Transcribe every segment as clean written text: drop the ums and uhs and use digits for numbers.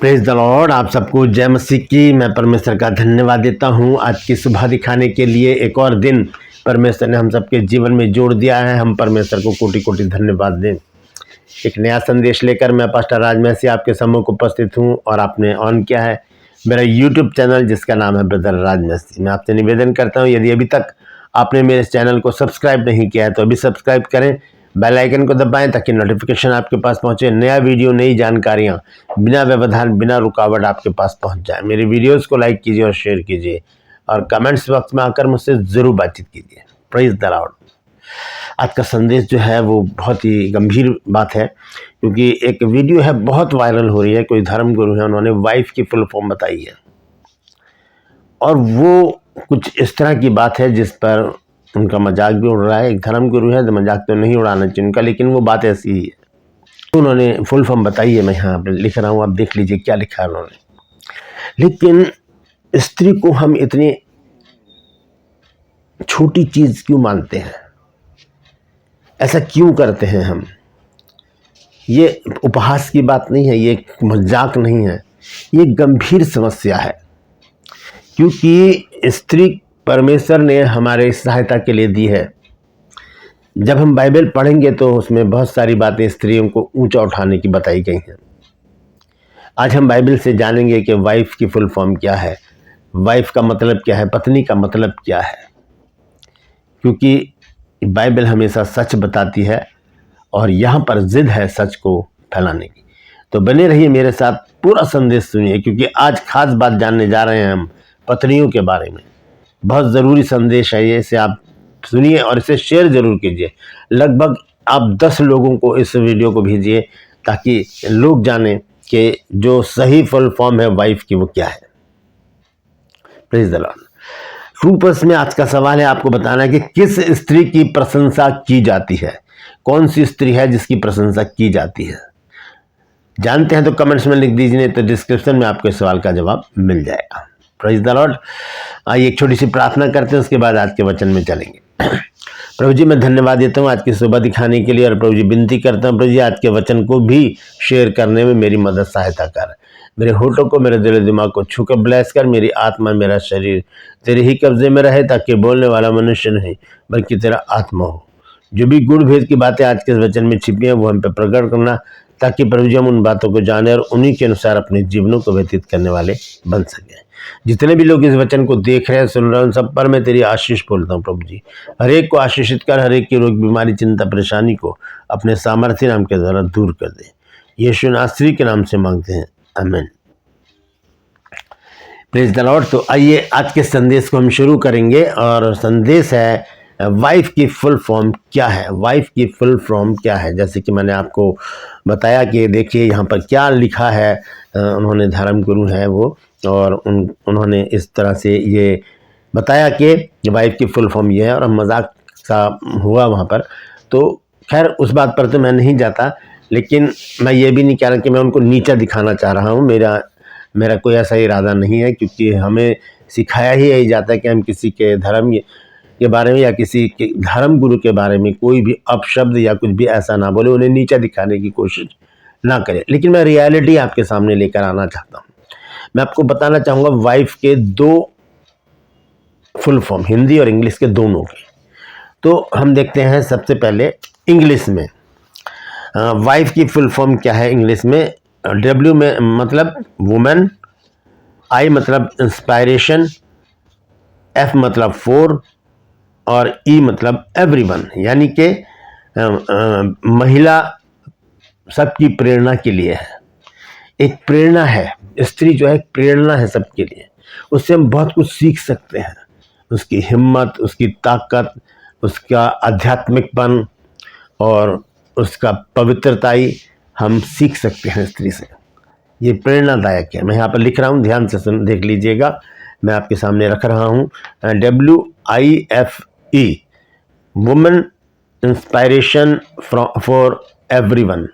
Praise the Lord. आप सबको जय मसीह की। मैं परमेश्वर का धन्यवाद देता हूं आज की सुबह दिखाने के लिए। एक और दिन परमेश्वर ने हम सबके जीवन में जोड़ दिया है। हम परमेश्वर को कोटि कोटि धन्यवाद दें। एक नया संदेश लेकर मैं पास्टर राज मसीह आपके सम्मुख उपस्थित हूं और आपने ऑन किया है मेरा यूट्यूब चैनल जिसका नाम है ब्रदर राज मसीह। मैं आपसे निवेदन करता हूँ, यदि अभी तक आपने मेरे चैनल को सब्सक्राइब नहीं किया है तो अभी सब्सक्राइब करें, बेल आइकन को दबाएं ताकि नोटिफिकेशन आपके पास पहुंचे। नया वीडियो, नई जानकारियां बिना व्यवधान, बिना रुकावट आपके पास पहुंच जाए। मेरे वीडियोस को लाइक कीजिए और शेयर कीजिए और कमेंट्स बॉक्स में आकर मुझसे ज़रूर बातचीत कीजिए। Praise the Lord. आज का संदेश जो है वो बहुत ही गंभीर बात है, क्योंकि एक वीडियो है बहुत वायरल हो रही है। कोई धर्म गुरु है, उन्होंने वाइफ की फुल फॉर्म बताई है और वो कुछ इस तरह की बात है जिस पर उनका मजाक भी उड़ रहा है। एक धर्म गुरु है तो मजाक तो नहीं उड़ाना चाहिए उनका, लेकिन वो बात ऐसी ही है। उन्होंने फुल फॉर्म बताई है, मैं यहाँ पर लिख रहा हूँ, आप देख लीजिए क्या लिखा है उन्होंने। लेकिन स्त्री को हम इतनी छोटी चीज क्यों मानते हैं, ऐसा क्यों करते हैं हम? ये उपहास की बात नहीं है, ये मजाक नहीं है, ये गंभीर समस्या है। क्योंकि स्त्री परमेश्वर ने हमारे सहायता के लिए दी है। जब हम बाइबल पढ़ेंगे तो उसमें बहुत सारी बातें स्त्रियों को ऊंचा उठाने की बताई गई हैं। आज हम बाइबल से जानेंगे कि वाइफ की फुल फॉर्म क्या है, वाइफ का मतलब क्या है, पत्नी का मतलब क्या है। क्योंकि बाइबल हमेशा सच बताती है और यहाँ पर जिद है सच को फैलाने की। तो बने रहिए मेरे साथ, पूरा संदेश सुनिए, क्योंकि आज खास बात जानने जा रहे हैं हम पत्नियों के बारे में। बहुत ज़रूरी संदेश है ये, इसे आप सुनिए और इसे शेयर जरूर कीजिए। लगभग आप 10 लोगों को इस वीडियो को भेजिए ताकि लोग जानें कि जो सही फुल फॉर्म है वाइफ की वो क्या है। Praise the Lord. रूपस में आज का सवाल है आपको बताना है कि किस स्त्री की प्रशंसा की जाती है। कौन सी स्त्री है जिसकी प्रशंसा की जाती है? जानते हैं तो कमेंट्स में लिख दीजिए, नहीं तो डिस्क्रिप्शन में आपको इस सवाल का जवाब मिल जाएगा। Praise the Lord. आइए एक छोटी सी प्रार्थना करते हैं, उसके बाद आज के वचन में चलेंगे। प्रभु जी, मैं धन्यवाद देता हूँ आज की सुबह दिखाने के लिए और प्रभु जी विनती करता हूँ, प्रभु जी आज के वचन को भी शेयर करने में मेरी मदद सहायता कर। मेरे होठों को, मेरे दिल दिमाग को छूकर ब्लेस कर। मेरी आत्मा, मेरा शरीर तेरे ही कब्जे में रहे, ताकि बोलने वाला मनुष्य नहीं बल्कि तेरा आत्मा हो। जो भी गुण भेद की बातें आज के वचन में छिपी हैं वो हम पे प्रकट करना, ताकि प्रभु जी हम उन बातों को जाने और उन्हीं के अनुसार अपने जीवनों को व्यतीत करने वाले बन सकें। जितने भी लोग इस वचन को देख रहे हैं, सुन रहे हैं, उन सब पर मैं तेरी आशीष बोलता हूँ प्रभु जी। हर एक को आशीषित कर, हर एक की रोग, बीमारी, चिंता, परेशानी को अपने सामर्थ्य नाम के द्वारा दूर कर दे। यीशु नासरी के नाम से मांगते हैं, आमीन। Praise the Lord. तो आइए आज के संदेश को हम शुरू करेंगे और संदेश है वाइफ की फुल फॉर्म क्या है। वाइफ की फुल फॉर्म क्या है, जैसे कि मैंने आपको बताया कि देखिए यहाँ पर क्या लिखा है। उन्होंने धर्म गुरु हैं वो, और उन्होंने इस तरह से ये बताया कि वाइफ की फुल फॉर्म ये है, और मजाक सा हुआ वहाँ पर। तो खैर उस बात पर तो मैं नहीं जाता, लेकिन मैं ये भी नहीं कह रहा कि मैं उनको नीचा दिखाना चाह रहा हूँ। मेरा कोई ऐसा इरादा नहीं है, क्योंकि हमें सिखाया ही यही जाता है कि हम किसी के धर्म के बारे में या किसी के धर्म गुरु के बारे में कोई भी अपशब्द या कुछ भी ऐसा ना बोले, उन्हें नीचा दिखाने की कोशिश ना करें। लेकिन मैं रियलिटी आपके सामने लेकर आना चाहता हूँ। मैं आपको बताना चाहूँगा वाइफ के 2 फुल फॉर्म, हिंदी और इंग्लिश के दोनों के। तो हम देखते हैं सबसे पहले इंग्लिश में वाइफ की फुल फॉर्म क्या है। इंग्लिश में W में मतलब वुमेन, I मतलब इंस्पायरेशन, F मतलब 4 और E मतलब एवरीवन, यानी कि महिला सबकी प्रेरणा के लिए है। एक प्रेरणा है, स्त्री जो है एक प्रेरणा है सबके लिए। उससे हम बहुत कुछ सीख सकते हैं, उसकी हिम्मत, उसकी ताकत, उसका आध्यात्मिकपन और उसका पवित्रताई हम सीख सकते हैं स्त्री से। ये प्रेरणादायक है। मैं यहाँ पर लिख रहा हूँ, ध्यान से देख लीजिएगा। मैं आपके सामने रख रहा हूँ WIFE, women inspiration for everyone,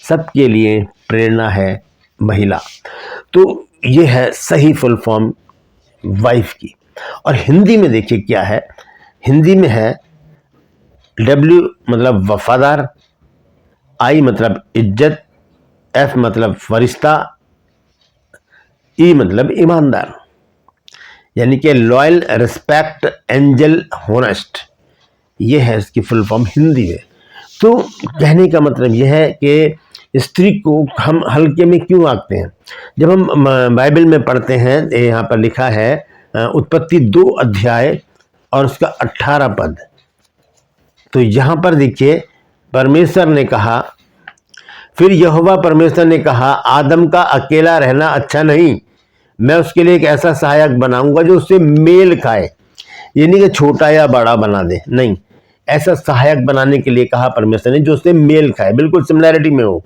सबके लिए प्रेरणा है महिला। तो ये है सही फुल फॉर्म वाइफ की। और हिंदी में देखिए क्या है। हिंदी में है W मतलब वफादार, I मतलब इज्जत, F मतलब फरिश्ता ई मतलब ईमानदार, यानी कि लॉयल, रिस्पेक्ट, एंजल, होनेस्ट, ये है इसकी फुल फॉर्म हिंदी में। तो कहने का मतलब यह है कि स्त्री को हम हल्के में क्यों आंकते हैं। जब हम बाइबल में पढ़ते हैं, यहाँ पर लिखा है उत्पत्ति 2 अध्याय और उसका 18 पद, तो यहाँ पर देखिए परमेश्वर ने कहा, फिर यहोवा परमेश्वर ने कहा, आदम का अकेला रहना अच्छा नहीं, मैं उसके लिए एक ऐसा सहायक बनाऊंगा जो उससे मेल खाए। ये नहीं कि छोटा या बड़ा बना दे, नहीं, ऐसा सहायक बनाने के लिए कहा परमेश्वर ने जो उससे मेल खाए, बिल्कुल सिमिलैरिटी में हो।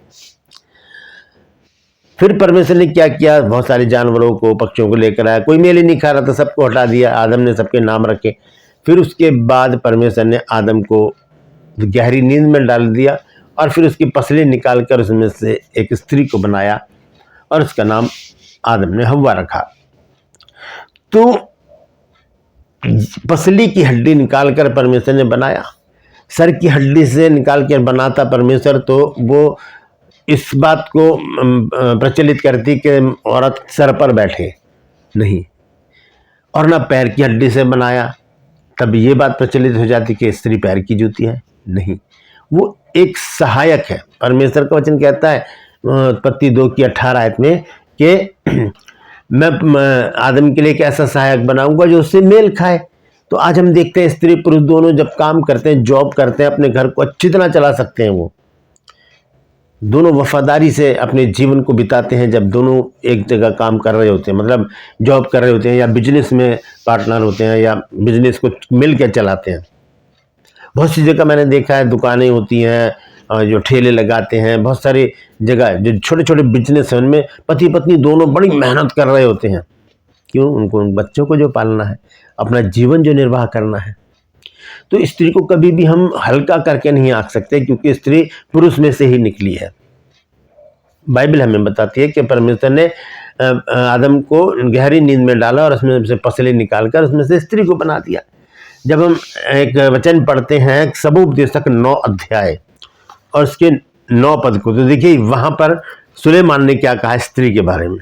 फिर परमेश्वर ने क्या किया, बहुत सारे जानवरों को, पक्षियों को लेकर आया, कोई मेल ही नहीं खा रहा था, सबको हटा दिया, आदम ने सबके नाम रखे। फिर उसके बाद परमेश्वर ने आदम को गहरी नींद में डाल दिया और फिर उसकी पसली निकालकर उसमें से एक स्त्री को बनाया और उसका नाम आदम ने हव्वा रखा। तो पसली की हड्डी निकालकर परमेश्वर ने बनाया, सर की हड्डी से निकालकर बनाता परमेश्वर, तो वो इस बात को प्रचलित करती कि औरत सर पर बैठे, नहीं, और ना पैर की हड्डी से बनाया, तब ये बात प्रचलित हो जाती कि स्त्री पैर की जूती है, नहीं, वो एक सहायक है। परमेश्वर का वचन कहता है उत्पत्ति 2 की 18 आयत में कि मैं आदम के लिए एक ऐसा सहायक बनाऊंगा जो उससे मेल खाए। तो आज हम देखते हैं स्त्री पुरुष दोनों जब काम करते हैं, जॉब करते हैं, अपने घर को अच्छी तरह चला सकते हैं, वो दोनों वफादारी से अपने जीवन को बिताते हैं। जब दोनों एक जगह काम कर रहे होते हैं, मतलब जॉब कर रहे होते हैं या बिजनेस में पार्टनर होते हैं या बिजनेस को मिल के चलाते हैं। बहुत सी जगह मैंने देखा है, दुकानें होती हैं, जो ठेले लगाते हैं, बहुत सारी जगह जो छोटे छोटे बिजनेस हैं, उनमें पति पत्नी दोनों बड़ी मेहनत कर रहे होते हैं। क्यों? उनको उन बच्चों को जो पालना है, अपना जीवन जो निर्वाह करना है। तो स्त्री को कभी भी हम हल्का करके नहीं आंक सकते, क्योंकि स्त्री पुरुष में से ही निकली है। बाइबल हमें बताती है कि परमेश्वर ने आदम को गहरी नींद में डाला और उसमें से पसली निकालकर उसमें से स्त्री को बना दिया। जब हम एक वचन पढ़ते हैं सबोपदेशक 9 अध्याय और उसके 9 पद को, तो देखिए वहां पर सुलेमान ने क्या कहा स्त्री के बारे में।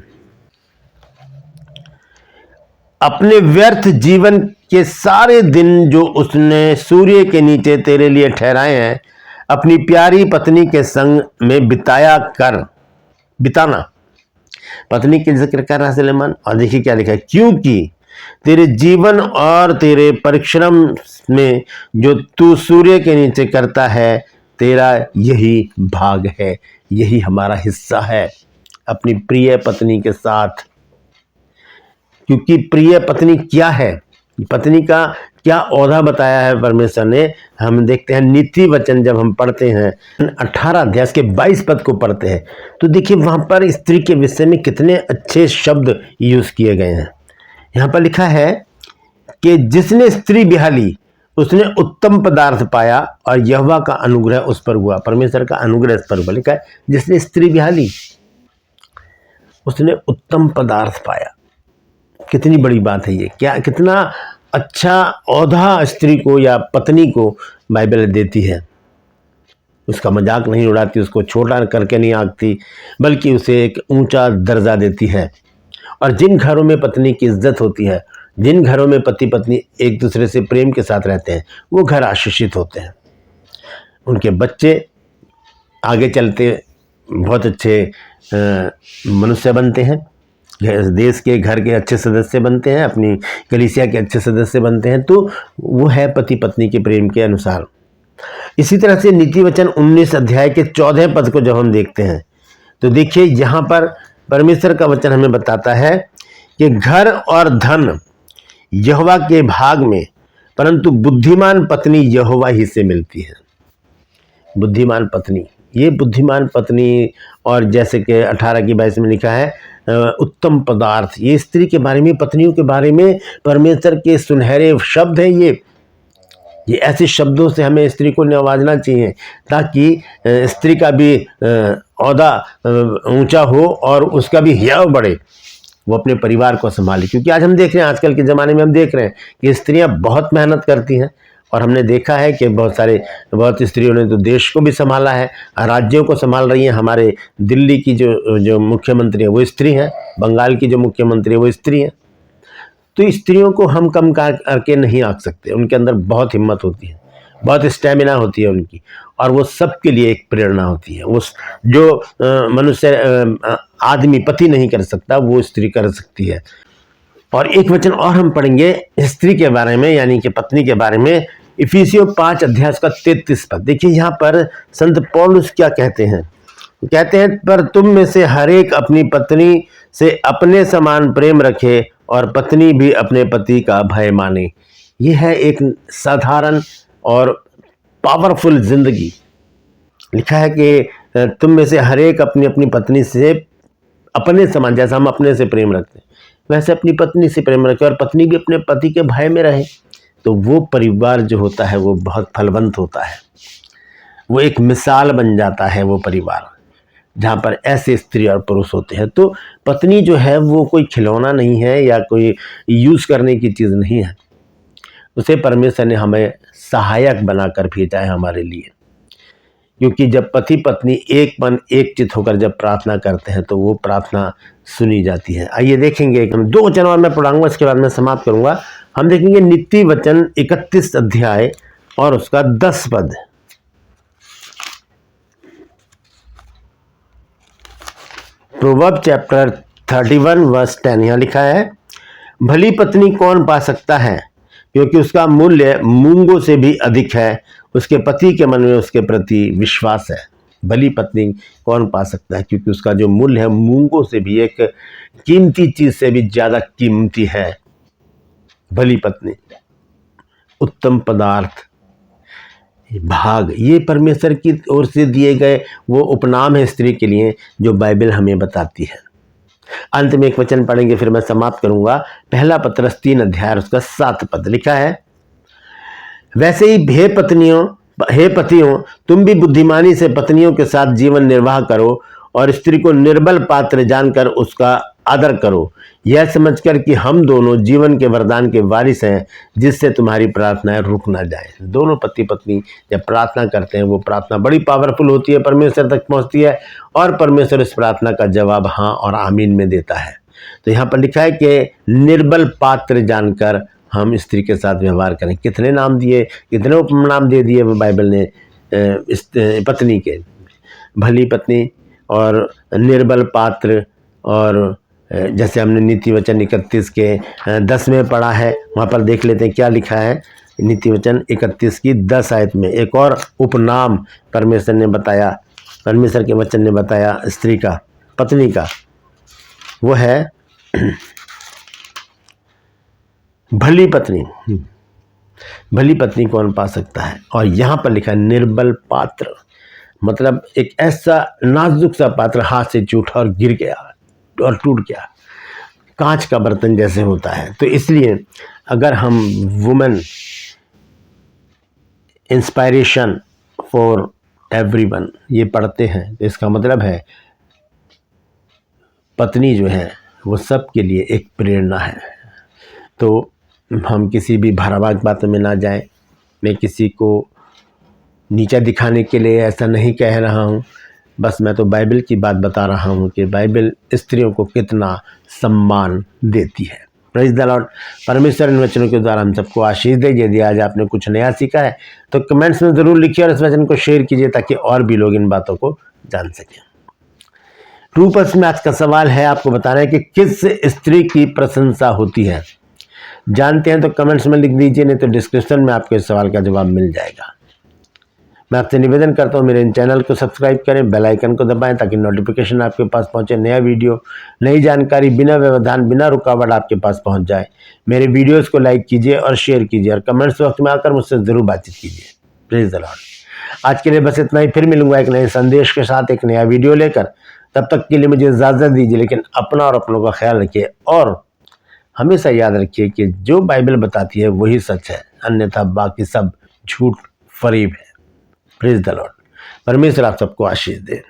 अपने व्यर्थ जीवन के सारे दिन जो उसने सूर्य के नीचे तेरे लिए ठहराए हैं, अपनी प्यारी पत्नी के संग में बिताना। पत्नी के जिक्र कर रहा सुलेमान, और देखिए क्या लिखा है, क्योंकि तेरे जीवन और तेरे परिश्रम में जो तू सूर्य के नीचे करता है, तेरा यही भाग है, यही हमारा हिस्सा है अपनी प्रिय पत्नी के साथ। क्योंकि प्रिय पत्नी क्या है, पत्नी का क्या ओहदा बताया है परमेश्वर ने, हम देखते हैं नीति वचन जब हम पढ़ते हैं 18 अध्याय के 22 पद को पढ़ते हैं, तो देखिए वहां पर स्त्री के विषय में कितने अच्छे शब्द यूज किए गए हैं। यहाँ पर लिखा है कि जिसने स्त्री बिहाली उसने उत्तम पदार्थ पाया और यहोवा का अनुग्रह उस पर हुआ। परमेश्वर का अनुग्रह उस पर हुआ, लिखा है जिसने स्त्री बिहाली उसने उत्तम पदार्थ पाया। कितनी बड़ी बात है ये, क्या कितना अच्छा ओहदा स्त्री को या पत्नी को बाइबल देती है। उसका मजाक नहीं उड़ाती, उसको छोटा करके नहीं आंकती, बल्कि उसे एक ऊंचा दर्जा देती है। और जिन घरों में पत्नी की इज्जत होती है, जिन घरों में पति पत्नी एक दूसरे से प्रेम के साथ रहते हैं, वो घर आशीषित होते हैं। उनके बच्चे आगे चलते बहुत अच्छे मनुष्य बनते हैं, देश के घर के अच्छे सदस्य बनते हैं, अपनी कलीसिया के अच्छे सदस्य बनते हैं। तो वो है पति पत्नी के प्रेम के अनुसार। इसी तरह से नीति वचन 19 अध्याय के 14 पद को जब हम देखते हैं, तो देखिए यहाँ पर परमेश्वर का वचन हमें बताता है कि घर और धन यहोवा के भाग में, परंतु बुद्धिमान पत्नी यहोवा ही से मिलती है। बुद्धिमान पत्नी, ये बुद्धिमान पत्नी, और जैसे कि 18 की 22 में लिखा है उत्तम पदार्थ, ये स्त्री के बारे में, पत्नियों के बारे में परमेश्वर के सुनहरे शब्द हैं। ये ऐसे शब्दों से हमें स्त्री को नवाजना चाहिए, ताकि स्त्री का भी ओहदा ऊंचा हो और उसका भी हियाव बढ़े, वो अपने परिवार को संभाले। क्योंकि आज हम देख रहे हैं, आजकल के ज़माने में हम देख रहे हैं कि स्त्रियां बहुत मेहनत करती हैं, और हमने देखा है कि बहुत स्त्रियों ने तो देश को भी संभाला है, राज्यों को संभाल रही हैं। हमारे दिल्ली की जो मुख्यमंत्री है वो स्त्री हैं, बंगाल की जो मुख्यमंत्री है वो स्त्री हैं। तो स्त्रियों को हम कम करके नहीं आंक सकते, उनके अंदर बहुत हिम्मत होती है, बहुत स्टेमिना होती है उनकी, और वो सबके लिए एक प्रेरणा होती है। उस जो मनुष्य आदमी पति नहीं कर सकता वो स्त्री कर सकती है। और एक वचन और हम पढ़ेंगे स्त्री के बारे में, यानी कि पत्नी के बारे में, इफिसियों 5 अध्याय का 33 पद। देखिए यहाँ पर संत पौलुस क्या कहते हैं। कहते हैं, पर तुम में से हर एक अपनी पत्नी से अपने समान प्रेम रखे और पत्नी भी अपने पति का भय माने। यह है एक साधारण और पावरफुल जिंदगी। लिखा है कि तुम में से हर एक अपनी अपनी पत्नी से अपने समान, जैसा हम अपने से प्रेम रखते हैं वैसे अपनी पत्नी से प्रेम रखे, और पत्नी भी अपने पति के भय में रहे। तो वो परिवार जो होता है वो बहुत फलवंत होता है, वो एक मिसाल बन जाता है वो परिवार, जहाँ पर ऐसे स्त्री और पुरुष होते हैं। तो पत्नी जो है वो कोई खिलौना नहीं है या कोई यूज़ करने की चीज़ नहीं है, उसे परमेश्वर ने हमें सहायक बनाकर भेजा है हमारे लिए। क्योंकि जब पति पत्नी एक मन एक चित होकर जब प्रार्थना करते हैं तो वो प्रार्थना सुनी जाती है। आइए देखेंगे, हम 2 वचन और मैं पढ़ाऊंगा, इसके बाद मैं समाप्त करूंगा। हम देखेंगे नीति वचन 31 अध्याय और उसका 10 पद। प्रोवर्ब चैप्टर 31 वर्स 10 यहाँ लिखा है, भली पत्नी कौन पा सकता है, क्योंकि उसका मूल्य मूंगों से भी अधिक है, उसके पति के मन में उसके प्रति विश्वास है। भली पत्नी कौन पा सकता है, क्योंकि उसका जो मूल्य है मूंगों से भी, एक कीमती चीज से भी ज्यादा कीमती है। भली पत्नी, उत्तम पदार्थ, भाग, ये परमेश्वर की ओर से दिए गए वो उपनाम है स्त्री के लिए जो बाइबल हमें बताती है। अंत में एक वचन पढ़ेंगे, फिर मैं समाप्त करूंगा। पहला पत्रस 3 अध्याय उसका 7 पद। लिखा है, वैसे ही हे पतियों तुम भी बुद्धिमानी से पत्नियों के साथ जीवन निर्वाह करो और स्त्री को निर्बल पात्र जानकर उसका आदर करो, यह समझकर कि हम दोनों जीवन के वरदान के वारिस हैं, जिससे तुम्हारी प्रार्थनाएं रुक ना जाए। दोनों पति पत्नी जब प्रार्थना करते हैं वो प्रार्थना बड़ी पावरफुल होती है, परमेश्वर तक पहुंचती है, और परमेश्वर इस प्रार्थना का जवाब हाँ और आमीन में देता है। तो यहाँ पर लिखा है कि निर्बल पात्र जानकर हम स्त्री के साथ व्यवहार करें। कितने नाम दिए, कितने उपनाम दे दिए बाइबल ने इस पत्नी के, भली पत्नी और निर्बल पात्र, और जैसे हमने नीति वचन 31 के 10 में पढ़ा है, वहाँ पर देख लेते हैं क्या लिखा है। नीति वचन 31 की 10 आयत में एक और उपनाम परमेश्वर ने बताया, परमेश्वर के वचन ने बताया स्त्री का, पत्नी का, वो है भली पत्नी। भली पत्नी कौन पा सकता है, और यहाँ पर लिखा है निर्बल पात्र, मतलब एक ऐसा नाजुक सा पात्र हाथ से छूटा और गिर गया और टूट गया, कांच का बर्तन जैसे होता है। तो इसलिए अगर हम वुमेन इंस्पायरेशन फॉर एवरीवन ये पढ़ते हैं तो इसका मतलब है पत्नी जो है वो सबके लिए एक प्रेरणा है। तो हम किसी भी भरावाक बातों में ना जाएं। मैं किसी को नीचा दिखाने के लिए ऐसा नहीं कह रहा हूँ, बस मैं तो बाइबल की बात बता रहा हूँ कि बाइबल स्त्रियों को कितना सम्मान देती है। Praise the Lord. परमेश्वर इन वचनों के द्वारा हम सबको आशीष दे। यदि आज आपने कुछ नया सीखा है तो कमेंट्स में ज़रूर लिखिए और इस वचन को शेयर कीजिए ताकि और भी लोग इन बातों को जान सकें। ट्रू पर्स में आज का सवाल है, आपको बताना है कि किस स्त्री की प्रशंसा होती है। जानते हैं तो कमेंट्स में लिख दीजिए, नहीं तो डिस्क्रिप्शन में आपको इस सवाल का जवाब मिल जाएगा। मैं आपसे निवेदन करता हूँ मेरे इन चैनल को सब्सक्राइब करें, बेल आइकन को दबाएं ताकि नोटिफिकेशन आपके पास पहुँचे, नया वीडियो, नई जानकारी बिना व्यवधान बिना रुकावट आपके पास पहुँच जाए। मेरे वीडियोस को लाइक कीजिए और शेयर कीजिए और कमेंट्स वक्त में आकर मुझसे ज़रूर बातचीत कीजिए। Praise the Lord. आज के लिए बस इतना ही, फिर मिलूंगा एक नए संदेश के साथ, एक नया वीडियो लेकर। तब तक के लिए मुझे इजाज़त दीजिए, लेकिन अपना और अपनों का ख्याल रखिए और हमेशा याद रखिए कि जो बाइबल बताती है वही सच है, अन्यथा बाकी सब झूठ फरेब है। Praise the Lord. परमेश्वर आप सबको आशीष दे।